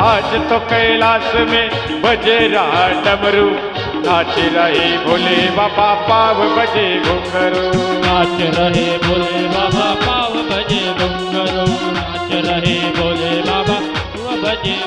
आज तो कैलाश में बजे रहा डमरू, नाच रहे भोले बाबा पाव बजे घुंघरू, नाच रहे भोले बाबा पाव बजे घुंघरू, नाच रहे भोले बाबा पाव बजे।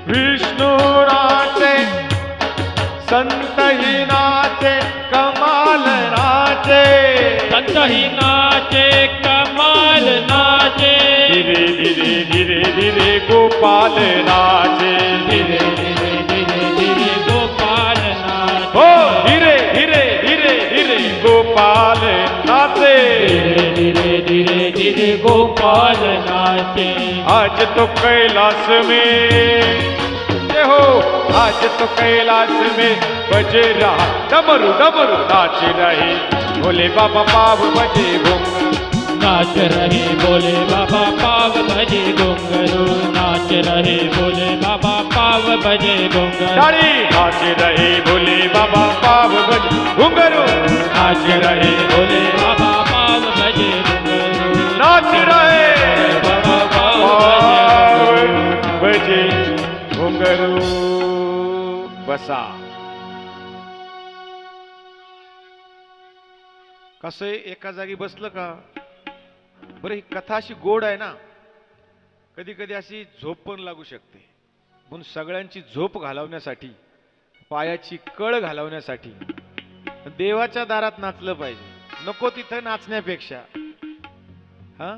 विष्णू नाचे संत ही नाचे कमाल नाचे, संत ही नाचे कमाल नाचे, धीरे धीरे धीरे धीरे गोपाल नाचे, धीरे धीरे धीरे धीरे गोपाल नाचे, हो धीरे धीरे धीरे धीरे गोपाल नाचे, धीरे धीरे धीरे धीरे गोपाल नाचे। आज तो कैलाश में हो, आज तो कैलाश में बजे रहा डमरू डमरू, नाच रहे भोले बाबा पाव बजे घुंघरू, नाच रहे भोले बाबा पाव बजे घुंघरू, नाच रहे भोले बाबा पाव बजे घुंघरू, नाच रहे भोले बाबा पाव बजे घुंघरू, नाच रहे भोले बाबा पाव बजे घुंघरू, नाच रहे बाबा पाव बजे घुंघरू। बसा कसं एका जागी बसलं का बरं, ही कथा अशी गोड आहे ना, कधी कधी अशी झोप पण लागू शकते, म्हणून सगळ्यांची झोप घालवण्यासाठी, पायाची कळ घालवण्यासाठी देवाच्या दारात नाचलं पाहिजे, नको तिथं नाचण्यापेक्षा। हा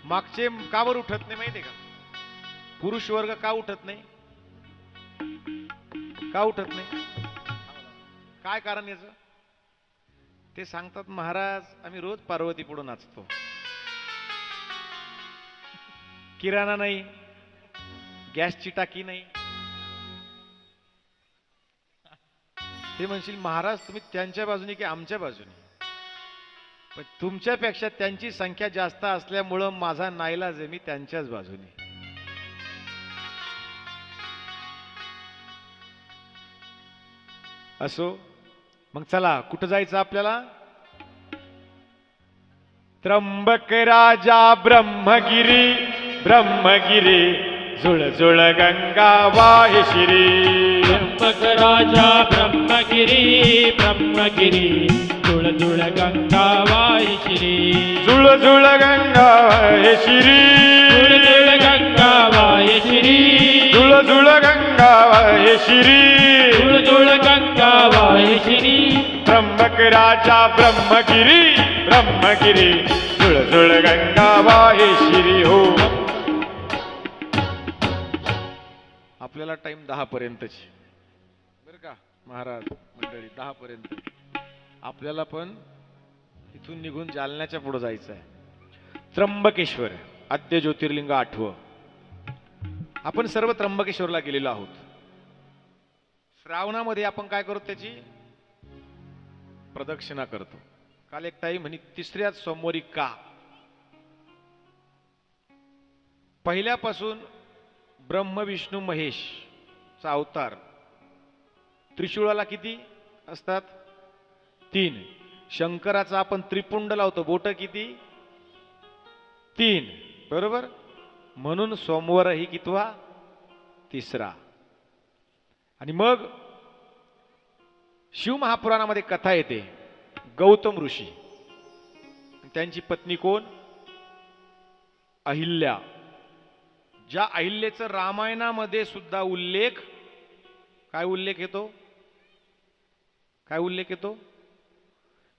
मागचे का बरं उठत नाही माहिती आहे का? पुरुष वर्ग का उठत नाही? का उठत नाही? काय कारण याचं? ते सांगतात महाराज आम्ही रोज पार्वती पुढे नाचतो, किराणा नाही, गॅसची टाकी नाही। ते म्हणशील महाराज तुम्ही त्यांच्या बाजूने की आमच्या बाजूने? पण तुमच्यापेक्षा त्यांची संख्या जास्त असल्यामुळं माझा नाईलाज आहे, मी त्यांच्याच बाजूने। असो मग चला कुठं जायचं आपल्याला? त्र्यंबक राजा ब्रह्मगिरी, ब्रह्मगिरी झुळझुळ गंगा वाहे शिरी, त्र्यंबक राजा ब्रह्मगिरी, ब्रह्मगिरी झुळझुळ गंगा वाहे शिरी, झुळझुळ गंगा वाहे शिरी, झुळझुळ गंगा वाहे शिरी, झुळझुळ गंगा वाहे शिरी, झुळझुळ गंगा वाहे शिरी, त्र्यंबक राजा ब्रह्मगिरी, ब्रह्मगिरी झुळझुळ गंगा वाहे शिरी। हो आपल्याला टाइम 10 पर्यंतची बरं का महाराज मंडळी, 10 पर्यंत आपल्याला पण इथून निघून जालन्याच्या पुढे जायचं आहे। त्र्यंबकेश्वर आद्य ज्योतिर्लिंग 8वं, आपण सर्व त्र्यंबकेश्वरला गेलेलो आहोत। श्रावणामध्ये आपण काय करतो? त्याची प्रदक्षिणा करतो। काल एक ताई म्हणे तिसऱ्याच सोमवारी का? पहिल्यापासून ब्रह्म विष्णू महेश चा अवतार, त्रिशूळाला किती असतात? 3। शंकराचा आपण त्रिपुंड लावतो, बोट किती? 3 बरोबर, म्हणून सोमवार ही कितवा? तिसरा। आणि मग शिवमहापुराणामध्ये कथा येते, गौतम ऋषी त्यांची पत्नी कोण? अहिल्या। ज्या अहिल्याचा रामायणामध्ये सुद्धा उल्लेख, काय उल्लेख येतो? काय उल्लेख येतो?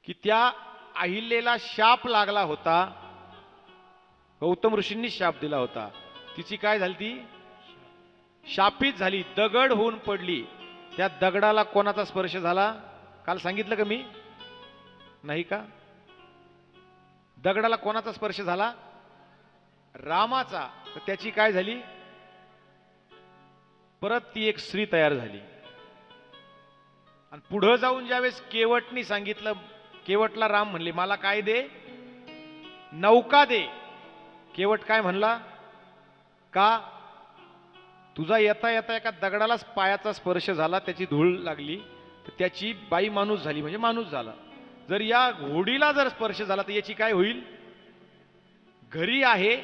की त्या अहिल्याला शाप लागला होता, गौतम ऋषींनी शाप दिला होता, तिची काय झाली? ती शापित झाली, दगड होऊन पडली। त्या दगडाला कोणाचा स्पर्श झाला? काल सांगितलं का मी? नाही का? दगडाला कोणाचा स्पर्श झाला? रामाचा। तर त्याची काय झाली? परत ती एक स्त्री तयार झाली। आणि पुढं जाऊन ज्यावेळेस केवटनी सांगितलं, केवटला राम म्हणले मला काय दे, नौका दे. केवट काय म्हणला, का तुझा येता येता एका दगडालाच पायाचा स्पर्श झाला, त्याची धूळ लागली तर त्याची बाई माणूस झाली, म्हणजे माणूस झाला. जर या घोडीला जर स्पर्श झाला तर याची काय होईल, घरी आहे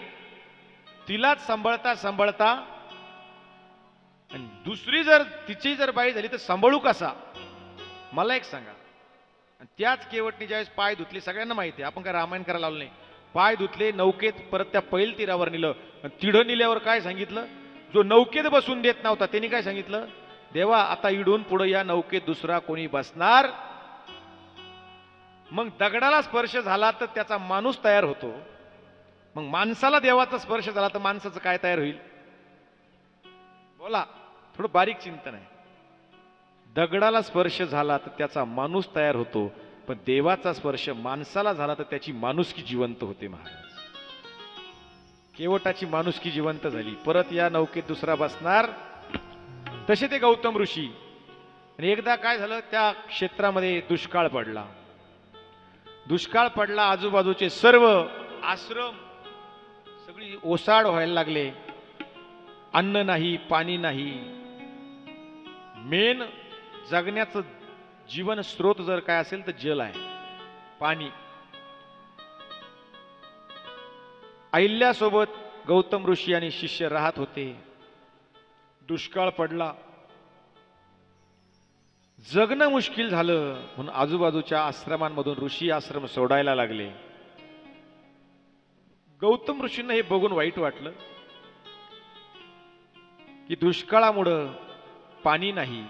तिलाच सांभाळता सांभाळता आणि दुसरी जर तिची जर बाई झाली तर सांभाळू कसा, मला एक सांगा. आणि त्याच केवटने ज्यावेळेस पाय धुतले, सगळ्यांना माहिती आहे, आपण काय रामायण करायला लावलं नाही, पाय धुतले, नौकेत परत त्या पैल तीरावर नेलं. आणि तिढं नेल्यावर काय सांगितलं, जो नौकेत बसून देत नव्हता त्यांनी काय सांगितलं, देवा आता इडून पुढे या नौकेत दुसरा कोणी बसणार. मग दगडाला स्पर्श झाला तर त्याचा माणूस तयार होतो, मग माणसाला देवाचा स्पर्श झाला तर माणसाचं काय तयार होईल, बोला. थोडं बारीक चिंतन आहे. दगडाला स्पर्श झाला तर त्याचा माणूस तयार होतो, पण देवाचा स्पर्श माणसाला झाला तर त्याची माणुसकी जिवंत होते. महाराज केवटाची माणुसकी जिवंत झाली, परत या नौकेत दुसरा बसणार. तसे ते गौतम ऋषी. आणि एकदा काय झालं, त्या क्षेत्रामध्ये दुष्काळ पडला. दुष्काळ पडला, आजूबाजूचे सर्व आश्रम सगळी ओसाड व्हायला लागले. अन्न नाही, पाणी नाही. मेन जगण्याचं जीवन स्रोत जर काय असेल तर जल आहे, पाणी. अहिल्यासोबत गौतम ऋषी आणि शिष्य राहत होते. दुष्काळ पडला, जगणं मुश्किल झालं, म्हणून आजूबाजूच्या आश्रमांमधून ऋषी आश्रम सोडायला लागले. गौतम ऋषींना हे बघून वाईट वाटलं की दुष्काळामुळं पाणी नाही,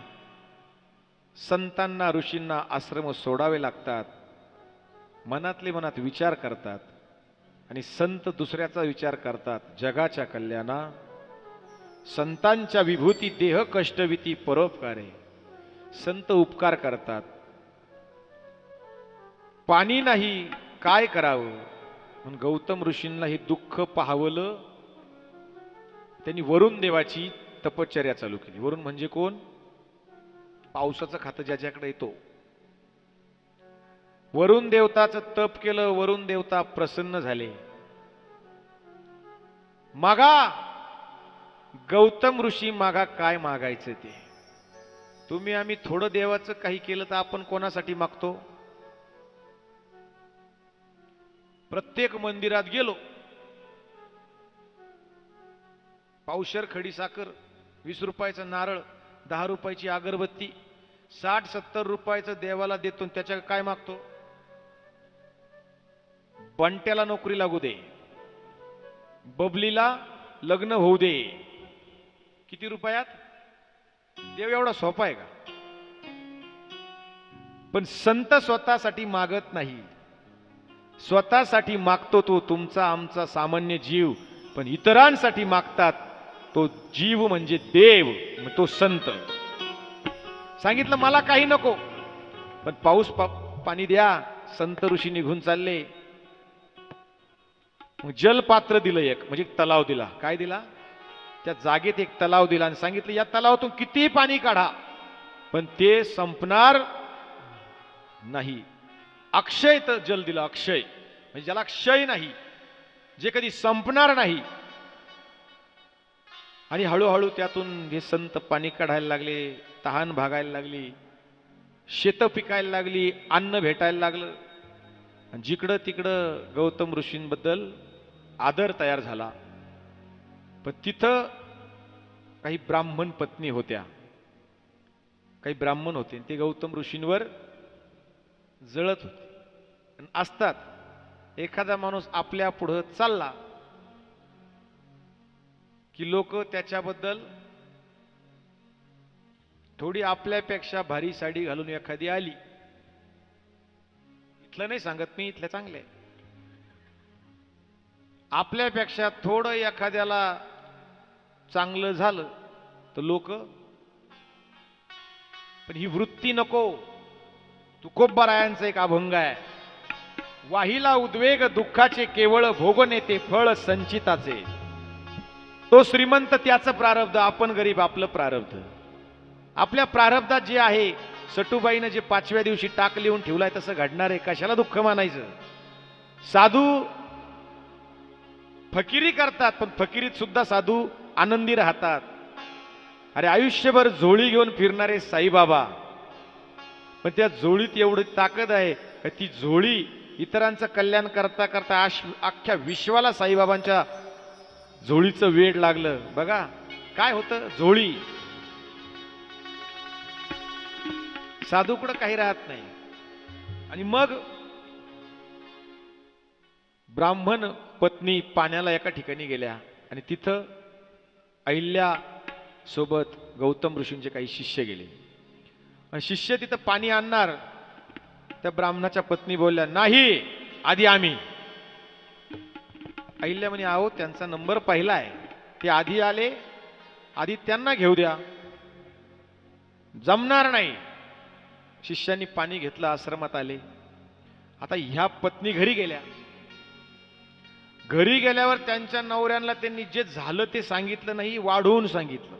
संतांना ऋषींना आश्रम सोडावे लागतात. मनातले मनात विचार करतात आणि संत दुसऱ्याचा विचार करतात. जगाच्या कल्याणा संतांच्या विभूती देह कष्टविती परोपकारे. संत उपकार करतात. पाणी नाही, काय करावं, म्हणून गौतम ऋषींना हे दुःख पाहवलं. त्यांनी वरुण देवाची तपश्चर्या चालू केली. वरुण म्हणजे कोण, पावसाचं खातं ज्याच्याकडे येतो. वरुण देवताचं तप केलं, वरुण देवता प्रसन्न झाले. मागा गौतम ऋषी मागा, काय मागायचं ते. तुम्ही आम्ही थोडं देवाचं काही केलं तर आपण कोणासाठी मागतो. प्रत्येक मंदिरात गेलो, पावशर खडी साखर, 20 रुपयाचं नारळ, 10 रुपयाची अगरबत्ती, 60-70 रुपयाचं देवाला देतो. त्याच्या काय मागतो, बंट्याला नोकरी लागू दे, बबलीला लग्न होऊ दे. किती रुपयात देव एवढा सोपा आहे का. पण संत स्वतःसाठी मागत नाही, स्वतःसाठी मागतो तो तुमचा आमचा सामान्य जीव. पण इतरांसाठी मागतात तो जीव म्हणजे देव, तो संत. सांगितलं मला काही नको, पण पाऊस पाणी द्या. संत ऋषी निघून चालले. मग जलपात्र दिलं एक, म्हणजे तलाव दिला. काय दिला, त्या जागेत एक तलाव दिला आणि सांगितलं या तलावातून किती पाणी काढा पण ते संपणार नाही. अक्षय जल दिलं, अक्षय म्हणजे ज्याला क्षय नाही, जे कधी संपणार नाही. आणि हळूहळू त्यातून हे संत पाणी काढायला लागले, तहान भागायला लागली, शेतं पिकायला लागली, अन्न भेटायला लागलं. आणि जिकडं तिकडं गौतम ऋषींबद्दल आदर तयार झाला. पण तिथं काही ब्राह्मण पत्नी होत्या, काही ब्राह्मण होते, ते गौतम ऋषींवर जळत होते. असतात एखादा माणूस आपल्या पुढं चालला की लोक त्याच्याबद्दल थोडी आपल्यापेक्षा भारी साडी घालून एखादी आली, इथलं नाही सांगत मी, इथल्या चांगले, आपल्यापेक्षा थोडं एखाद्याला चांगलं झालं तर लोक, पण ही वृत्ती नको. तुकोबारायांचा एक अभंग आहे, वाहिला उद्वेग दुःखाचे केवळ भोगणे ते फळ संचिताचे. तो श्रीमंत त्याचं प्रारब्ध, आपण गरीब आपलं प्रारब्ध. आपल्या प्रारब्धात जे आहे सटुबाईनं जे 5व्या दिवशी टाक लिहून ठेवलाय तसं घडणार आहे, कशाला दुःख मानायचं. साधू फकिरी करतात, पण फकिरीत सुद्धा साधू आनंदी राहतात. अरे आयुष्यभर झोळी घेऊन फिरणारे साईबाबा, पण त्या झोळीत एवढी ताकद आहे का ती झोळी इतरांचं कल्याण करता करता अख्ख्या विश्वाला साईबाबांच्या झोळीचं वेड लागलं. बघा काय होतं, झोळी. साधूकडं काही राहत नाही. आणि मग ब्राह्मण पत्नी पाण्याला एका ठिकाणी गेल्या आणि तिथं अहिल्या सोबत गौतम ऋषींचे काही शिष्य गेले. आणि शिष्य तिथं पाणी आणणार, त्या ब्राह्मणाच्या पत्नी बोलल्या, नाही आधी आम्ही. अहिल्या म्हणे, आहो त्यांचा नंबर पहिला आहे, ते आधी आले, आधी त्यांना घेऊ द्या. जमणार नाही. शिष्यांनी पाणी घेतलं, आश्रमात आले. आता ह्या पत्नी घरी गेल्या. घरी गेल्यावर त्यांच्या नवऱ्यांना त्यांनी जे झालं ते सांगितलं नाही, वाढवून सांगितलं.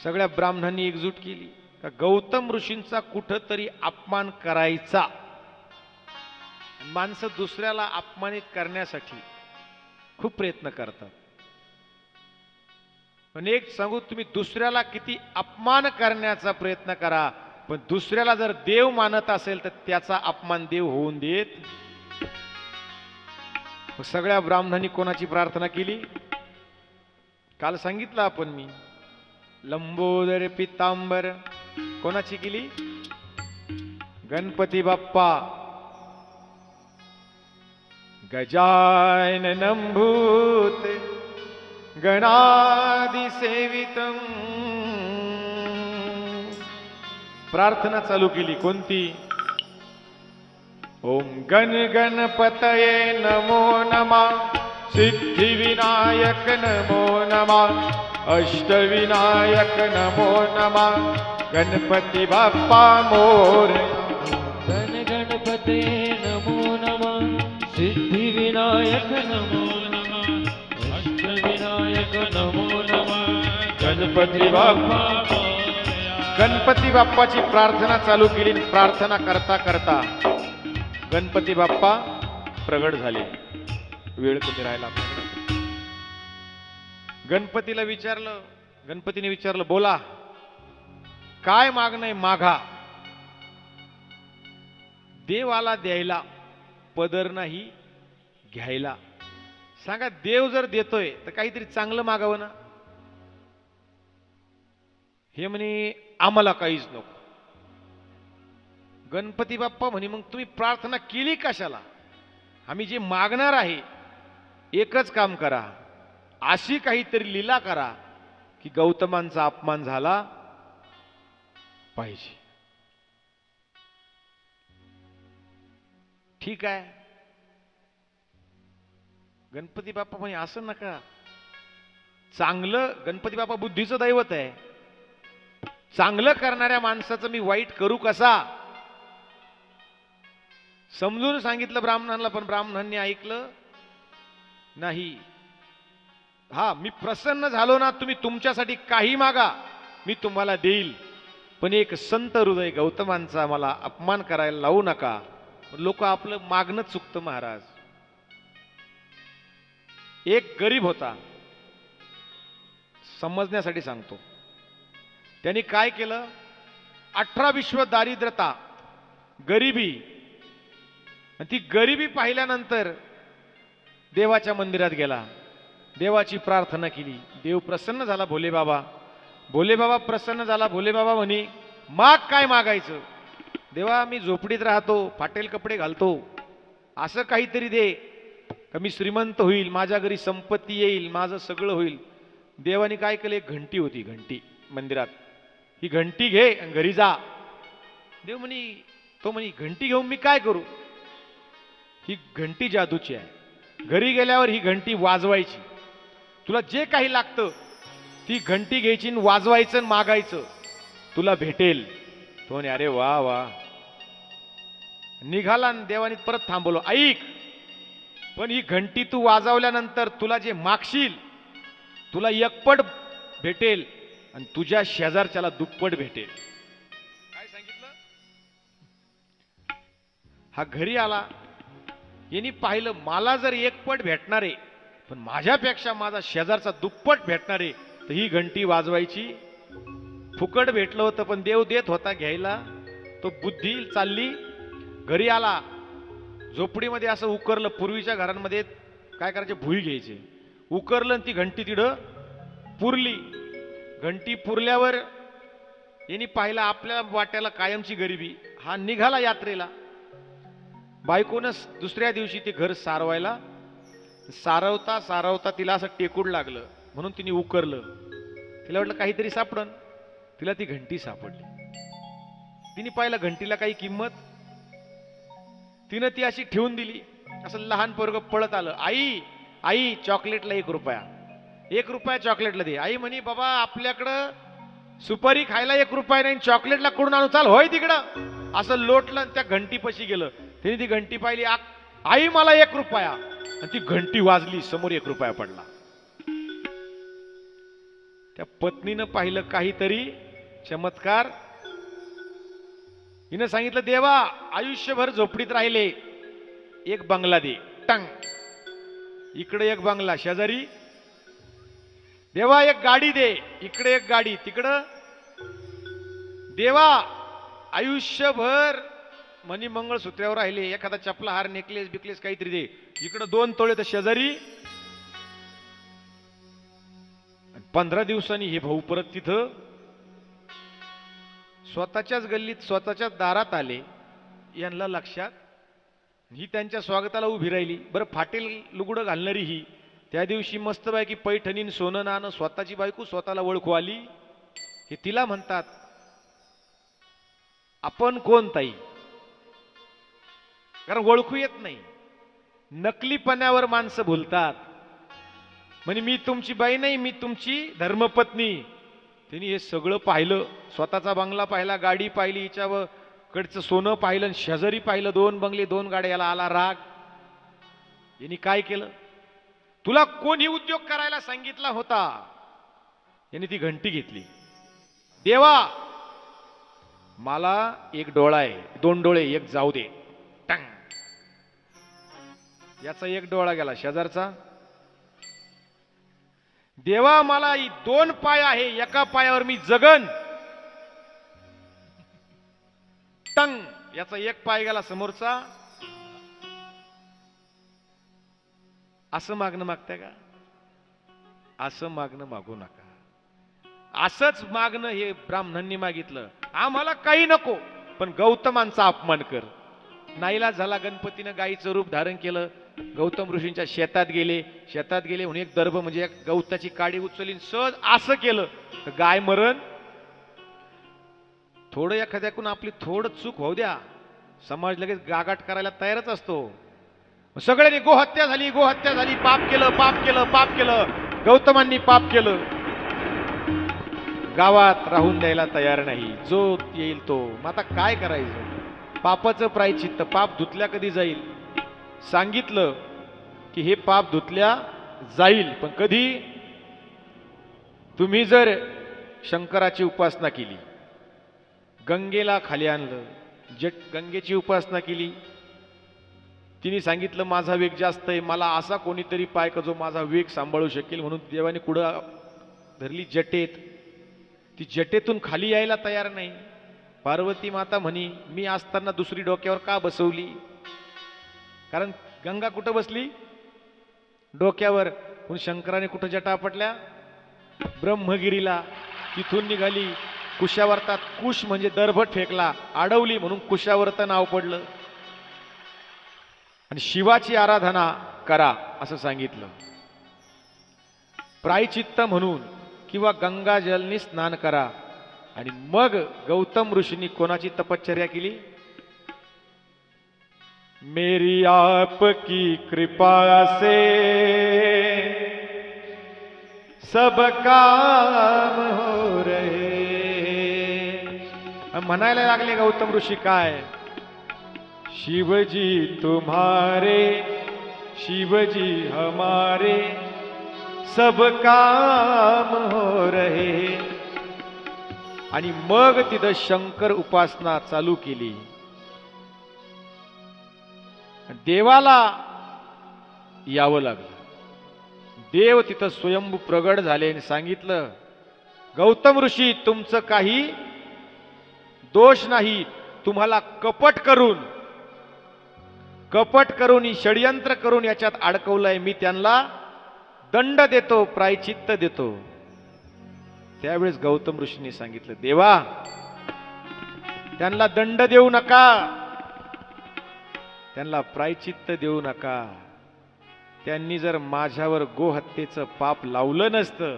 सगळ्या ब्राह्मणांनी एकजूट केली का गौतम ऋषींचा कुठंतरी अपमान करायचा. माणसं दुसऱ्याला अपमानित करण्यासाठी खूप प्रयत्न करतात. पण एक सांगू, तुम्ही दुसऱ्याला किती अपमान करण्याचा प्रयत्न करा, पण दुसऱ्याला जर देव मानत असेल तर त्याचा अपमान देव होऊन देत. सगळ्या ब्राह्मणांनी कोणाची प्रार्थना केली काल सांगितलं आपण, मी लंबोदर पितांबर. कोणाची केली? गणपती बाप्पा. गजाननं भूत गणादिसेवितं. प्रार्थना चालू केली. कोणती? ओम गण गणपतये नमो नमः, सिद्धिविनायक नमो नमः, अष्टविनायक नमो नमः, गणपती बाप्पा मोरया. गण गणपतये नमो नमः, सिद्धिविनायक नमो नमः, अष्टविनायक नमो नमः, गणपती बाप्पा. गणपती बाप्पाची प्रार्थना चालू केली. प्रार्थना करता करता गणपती बाप्पा प्रगट झाले. वेळ कमी राहिला. गणपतीला विचारलं, गणपतीने विचारलं, बोला काय मागणं आहे? मागा. देवाला द्यायला पदर नाही, घ्यायला. सांगा, देव जर देतोय तर काहीतरी चांगलं मागावं ना. हे म्हणे आम्हाला काहीच नको. गणपती बाप्पा म्हणे, मग तुम्ही प्रार्थना केली कशाला? आम्ही जे मागणार आहे एकच काम करा, अशी काहीतरी लीला करा की गौतमांचा अपमान झाला पाहिजे. ठीक आहे. गणपती बाप्पा म्हणे, असं नका. चांगलं, गणपती बाप्पा बुद्धीचं दैवत आहे. चांगलं करणाऱ्या माणसाचं मी वाईट करू कसा? समजून सांगितलं ब्राह्मणांना, पण ब्राह्मणांनी ऐकलं नाही. हा, मी प्रसन्न झालो ना, तुम्ही तुमच्यासाठी काही मागा, मी तुम्हाला देईल, पण एक संत हृदय गौतमांचा मला अपमान करायला लावू नका. लोक आपलं मागणं चुकतं महाराज. एक गरीब होता, समजण्यासाठी सांगतो. त्यांनी काय केलं? 18 विश्व दारिद्र्यता, गरिबी, आणि ती गरिबी पाहिल्यानंतर देवाच्या मंदिरात गेला, देवाची प्रार्थना केली. देव प्रसन्न झाला. भोले बाबा प्रसन्न झाला. भोले बाबा म्हणे, माग काय मागायचं? देवा, मी झोपडीत राहतो, फाटेल कपडे घालतो, असं काहीतरी दे का मी श्रीमंत होईल, माझ्या घरी संपत्ती येईल, माझं सगळं होईल. देवाने काय केलं? एक घंटी होती, घंटी मंदिरात. ही घंटी घे आणि घरी जा. देव म्हणे, तो म्हणे, घंटी घेऊन मी काय करू? ही घंटी जादूची आहे. घरी गेल्यावर ही घंटी वाजवायची. तुला जे काही लागतं ती घंटी घ्यायची, वाजवायचं आणि मागायचं, तुला भेटेल. तो म्हणे, अरे वा वा. निघाला. देवानी परत थांबवलं. ऐक, पण ही घंटी तू वाजवल्यानंतर तुला जे मागशील तुला एकपट भेटेल आणि तुझ्या शेजारच्याला दुप्पट भेटेल. हा घरी आला, यांनी पाहिलं मला जर एक पट भेटणार आहे, पण माझ्यापेक्षा माझा शेजारचा दुप्पट भेटणार आहे, तर ही घंटी वाजवायची. फुकट भेटलं होतं पण देव देत होता घ्यायला. तो बुद्धी चालली. घरी आला, झोपडीमध्ये असं उकरलं. पूर्वीच्या घरांमध्ये काय करायचे, भुई घ्यायचे, उकरलं आणि ती घंटी तिथं पुरली. घंटी पुरल्यावर यांनी पाहिलं आपल्या वाट्याला कायमची गरिबी. हा निघाला यात्रेला. बायकोनं दुसऱ्या दिवशी ते घर सारवायला, सारवता सारवता तिला असं टेकूड लागलं, म्हणून तिने उकरलं. तिला वाटलं काहीतरी सापडन, तिला ती घंटी सापडली. तिने पाहिलं घंटीला काही किंमत, तिनं ती अशी ठेवून दिली. असं लहान पोरगं पळत आलं, आई आई चॉकलेटला 1 रुपया, 1 रुपया चॉकलेटला दे. आई म्हणे बाबा आपल्याकडं सुपारी खायला 1 रुपया नाही, चॉकलेटला कुठून आणू, चाल होय तिकडं. असं लोटलं आणि त्या घंटीपाशी गेलं. तिने ती घंटी पाहिली, आई मला 1 रुपया, आणि ती घंटी वाजली, समोर 1 रुपया पडला. त्या पत्नीनं पाहिलं काहीतरी चमत्कार. हिनं सांगितलं देवा आयुष्यभर झोपडीत राहिले, 1 बंगला दे. टंग, इकडे 1 बंगला, शेजारी. देवा 1 गाडी दे, इकडे 1 गाडी, तिकडं. देवा आयुष्यभर मनी मंगळसूत्रावर राहिले, एखादा चपला हार नेकलेस बिकलेस काहीतरी दे, इकडं 2 तोळे, तर शेजारी. 15 दिवसांनी हे भाऊ परत तिथं स्वतःच्याच गल्लीत स्वतःच्याच दारात आले. यांना लक्षात, ही त्यांच्या स्वागताला उभी राहिली. बरं फाटेल लुगडं घालणारी ही त्या दिवशी मस्तपैकी पैठणीन सोनं नाणं, स्वतःची बायको स्वतःला ओळखू आली. हे तिला म्हणतात आपण कोण ताई, कारण ओळखू येत नाही. नकलीपणावर माणसं भुलतात. म्हणजे मी तुमची बाई नाही, मी तुमची धर्मपत्नी. त्यांनी हे सगळं पाहिलं, स्वतःचा बंगला पाहिला, गाडी पाहिली, हिच्यावर कडचं सोनं पाहिलं, शेजारी पाहिलं, 2 बंगले 2 गाड्या. याला आला राग. यांनी काय केलं, तुला कोणी उद्योग करायला सांगितला होता? यांनी ती घंटी घेतली. देवा मला 1 डोळा आहे, 2 डोळे, 1 जाऊ दे. टंग, याचा 1 डोळा गेला, शेजारचा. देवा मला 2 पाय आहे, 1 पायावर मी जगन. टंग, याचा 1 पाय गेला, समोरचा. असं मागणं मागताय का? असं मागणं मागू नका. असंच मागणं हे ब्राह्मणांनी मागितलं, आम्हाला काही नको पण गौतमांचा अपमान कर. नाईलाज झाला, गणपतीनं गायीचं रूप धारण केलं. गौतम ऋषींच्या शेतात गेले. शेतात गेले म्हणून 1 दर्भ म्हणजे 1 गवताची काडी उचलली, सहज असं केलं तर गाय मरण. थोडं एखाद्याकडून आपली थोडं चूक होऊ द्या, समाज लगेच गागाट करायला तयारच असतो. सगळ्यांनी गोहत्या झाली, गोहत्या झाली, पाप केलं, पाप केलं, पाप केलं. गौतमांनी पाप केलं, गावात राहून द्यायला तयार नाही. जो येईल तो. मग आता काय करायचं? पापाचं प्रायचित्त. पाप धुतल्या कधी जाईल? सांगितलं की हे पाप धुतल्या जाईल, पण कधी? तुम्ही जर शंकराची उपासना केली, गंगेला खाली आणलं, गंगेची उपासना केली, तिने सांगितलं माझा वेग जास्त आहे, मला असा कोणीतरी पाय का जो माझा वेग सांभाळू शकेल, म्हणून देवाने कुठं धरली? जटेत. ती जटेतून खाली यायला तयार नाही. पार्वती माता म्हणी मी असताना दुसरी डोक्यावर का बसवली? कारण गंगा कुठं बसली? डोक्यावर. पण शंकराने कुठं जटा आपटल्या? ब्रह्मगिरीला. तिथून निघाली कुशावर्तात. कुश म्हणजे दरभट फेकला, अडवली म्हणून कुशावर्त नाव पडलं. आणि शिवाची आराधना करा असं सांगितलं. प्रायचित्त म्हणून किंवा गंगाजलनी स्नान करा. आणि मग गौतम ऋषींनी कोणाची तपश्चर्या केली? मेरी आपकी कृपा से सब काम हो रहे. म्हणायला लागले गौतम ऋषी काय? शिवजी तुम्हारे शिवजी हमारे सब काम हो रहे. आणि मग तिथं शंकर उपासना चालू केली. देवाला यावं लागलं. देव तिथं स्वयंभू प्रगट झाले आणि सांगितलं, गौतम ऋषी तुमचं काही दोष नाही, तुम्हाला कपट करून षडयंत्र करून याच्यात अडकवलंय, मी त्यांना दंड देतो, प्रायचित्त देतो. त्यावेळेस गौतम ऋषींनी सांगितलं, देवा त्यांना दंड देऊ नका, त्यांना प्रायचित्त देऊ नका. त्यांनी जर माझ्यावर गोहत्येचं पाप लावलं नसतं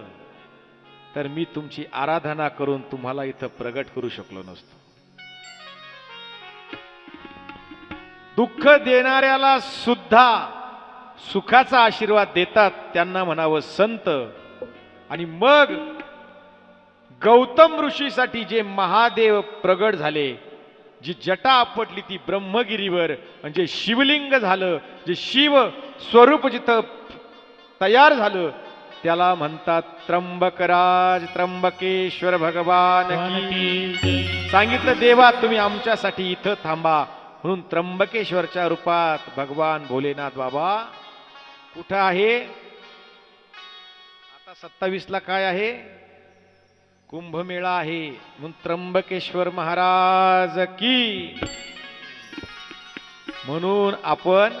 तर मी तुमची आराधना करून तुम्हाला इथं प्रगट करू शकलो नसतो. दुःख देणाऱ्याला सुद्धा सुखाचा आशीर्वाद देतात, त्यांना म्हणावं संत. आणि मग गौतम ऋषीसाठी जे महादेव प्रगट झाले, जी जटा आपटली ती ब्रह्मगिरीवर, म्हणजे शिवलिंग झालं, जे शिव स्वरूप जिथं तयार झालं, त्याला म्हणतात त्र्यंबकराज त्र्यंबकेश्वर भगवान की. सांगितलं, देवा तुम्ही आमच्यासाठी इथं थांबा. म्हणून त्र्यंबकेश्वरच्या रूपात भगवान भोलेनाथ बाबा कुठं आहे? आता 27ला काय आहे? कुंभमेळा आहे. म्हणून त्र्यंबकेश्वर महाराज की. म्हणून आपण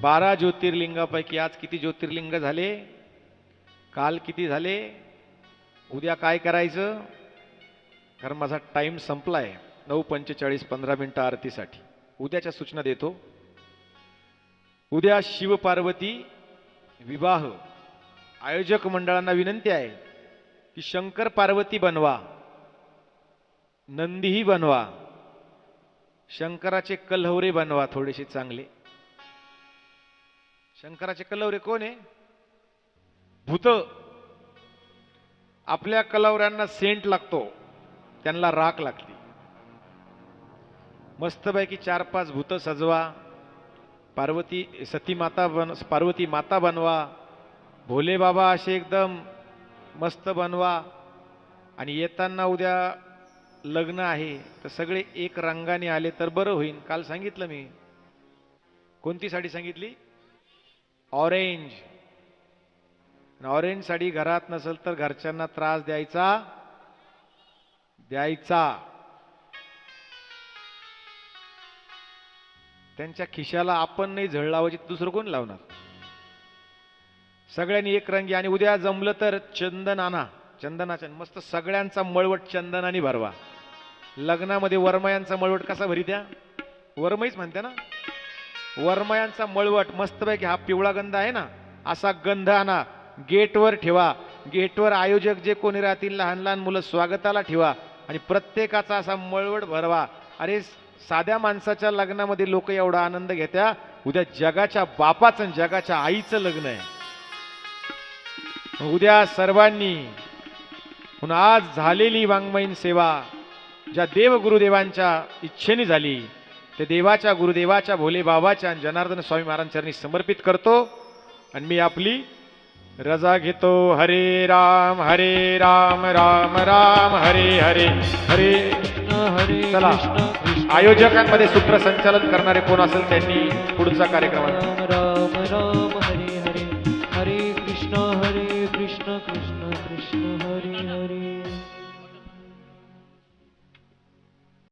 12 ज्योतिर्लिंगापैकी आज किती ज्योतिर्लिंग झाले? काल किती झाले? उद्या काय करायचं? कारण माझा टाइम संपलाय. 9:45 15 मिनिटं आरतीसाठी. उद्याच्या सूचना देतो. उद्या शिव पार्वती विवाह. आयोजक मंडळांना विनंती आहे की शंकर पार्वती बनवा, नंदीही बनवा, शंकराचे कलहवरे बनवा थोडेसे चांगले. शंकराचे कलहवरे कोण आहे? भूत. आपल्या कलहवऱ्यांना सेंट लागतो, त्यांना राख लागते. मस्तपैकी 4-5 भूत सजवा, पार्वती सती माता पार्वती माता बनवा, भोले बाबा असे एकदम मस्त बनवा. आणि येताना उद्या लग्न आहे तर सगळे एक रंगाने आले तर बरं होईल. काल सांगितलं मी. कोणती साडी सांगितली? ऑरेंज. ऑरेंज साडी घरात नसेल तर घरच्यांना त्रास द्यायचा. त्यांच्या खिशाला आपण नाही झळ लावायची, दुसरं कोण लावणार? सगळ्यांनी एक रंगी. आणि उद्या जमलं तर चंदन आणा, चंदनाच्या मस्त सगळ्यांचा मळवट चंदनाने भरवा. लग्नामध्ये वरमयांचा मळवट कसा भरी द्या? वरमईच म्हणते ना. वरमयांचा मळवट मस्तपैकी हा पिवळा गंध आहे ना, असा गंध आणा, गेटवर ठेवा. गेटवर आयोजक जे कोणी राहतील, लहान लहान मुलं, स्वागताला ठेवा आणि प्रत्येकाचा असा मळवट भरवा. अरे साध्या माणसाच्या लग्नामध्ये लोक एवढा आनंद घेत्या, उद्या जगाच्या बापाचं आणि जगाच्या आईचं लग्न आहे. उद्या सर्वांनी म्हणून आज झालेली वाङ्मयीन सेवा ज्या देव गुरुदेवांच्या इच्छेने झाली, ते देवाच्या गुरुदेवाच्या भोले बाबाच्या आणि जनार्दन स्वामी महाराजांनी समर्पित करतो. आणि मी आपली रजा घेतो. हरे राम राम राम हरे हरे. हरे चला, आयोजकांमध्ये सूत्रसंचालन करणारे कोण असेल त्यांनी पुढचा कार्यक्रम.